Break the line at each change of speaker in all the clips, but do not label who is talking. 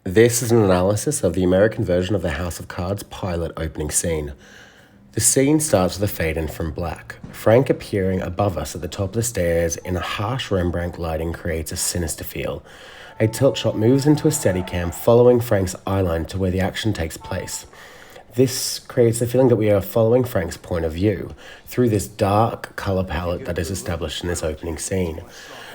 This is an analysis of the American version of the House of Cards pilot opening scene. The scene starts with a fade-in from black. Frank appearing above us at the top of the stairs in a harsh Rembrandt lighting creates a sinister feel. A tilt shot moves into a Steadicam, following Frank's eyeline to where the action takes place. This creates the feeling that we are following Frank's point of view through this dark color palette that is established in this opening scene.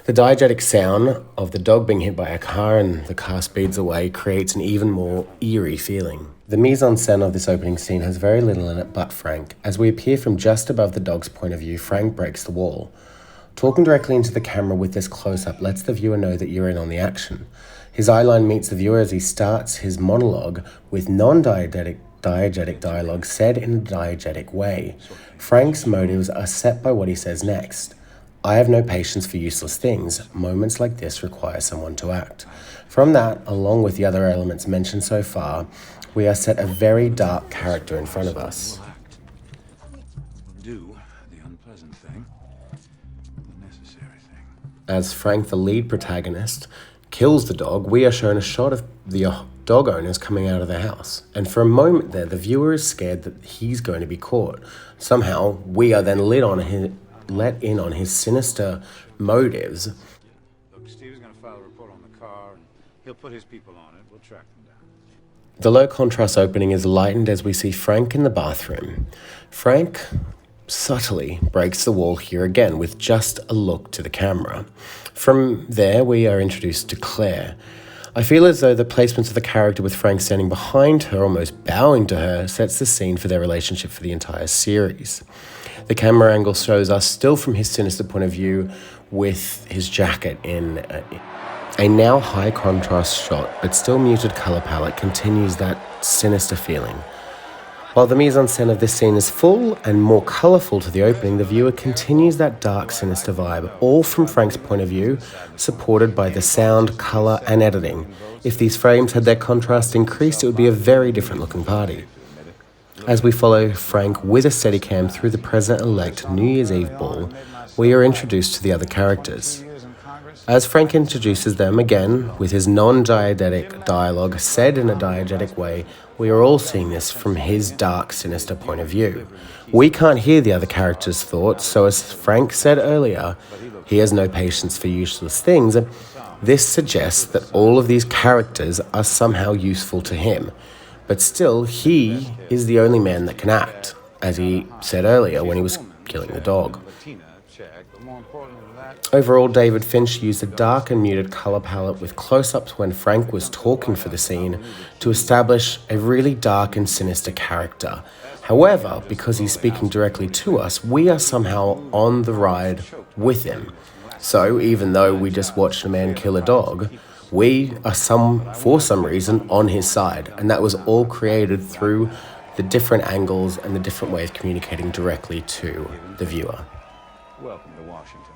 The diegetic sound of the dog being hit by a car and the car speeds away creates an even more eerie feeling. The mise-en-scène of this opening scene has very little in it but Frank. As we appear from just above the dog's point of view, Frank breaks the wall. Talking directly into the camera with this close-up lets the viewer know that you're in on the action. His eyeline meets the viewer as he starts his monologue with diegetic dialogue said in a diegetic way. Frank's motives are set by what he says next. I have no patience for useless things. Moments like this require someone to act. From that, along with the other elements mentioned so far, we are set a very dark character in front of us.
Do the unpleasant thing, the necessary thing.
As Frank, the lead protagonist, kills the dog, we are shown a shot of the dog owners coming out of the house. And for a moment there, the viewer is scared that he's going to be caught. Somehow, we are then let in on his sinister motives.
Look, Steve's going to file a report on the car, and he'll put his people on it. We'll track them down.
The low contrast opening is lightened as we see Frank in the bathroom. Frank subtly breaks the wall here again with just a look to the camera. From there, we are introduced to Claire. I feel as though the placement of the character with Frank standing behind her, almost bowing to her, sets the scene for their relationship for the entire series. The camera angle shows us still from his sinister point of view with his jacket in a now high contrast shot, but still muted color palette continues that sinister feeling. While the mise-en-scène of this scene is full and more colorful to the opening, the viewer continues that dark, sinister vibe, all from Frank's point of view, supported by the sound, color, and editing. If these frames had their contrast increased, it would be a very different looking party. As we follow Frank with a Steadicam through the President-elect New Year's Eve ball, we are introduced to the other characters. As Frank introduces them again with his non-diegetic dialogue said in a diegetic way, we are all seeing this from his dark, sinister point of view. We can't hear the other characters' thoughts, so as Frank said earlier, he has no patience for useless things. This suggests that all of these characters are somehow useful to him. But still, he is the only man that can act, as he said earlier when he was killing the dog. Overall, David Finch used a dark and muted color palette with close-ups when Frank was talking for the scene to establish a really dark and sinister character. However, because he's speaking directly to us, we are somehow on the ride with him. So even though we just watched a man kill a dog, we are for some reason on his side, and that was all created through the different angles and the different way of communicating directly to the viewer.
Welcome to Washington.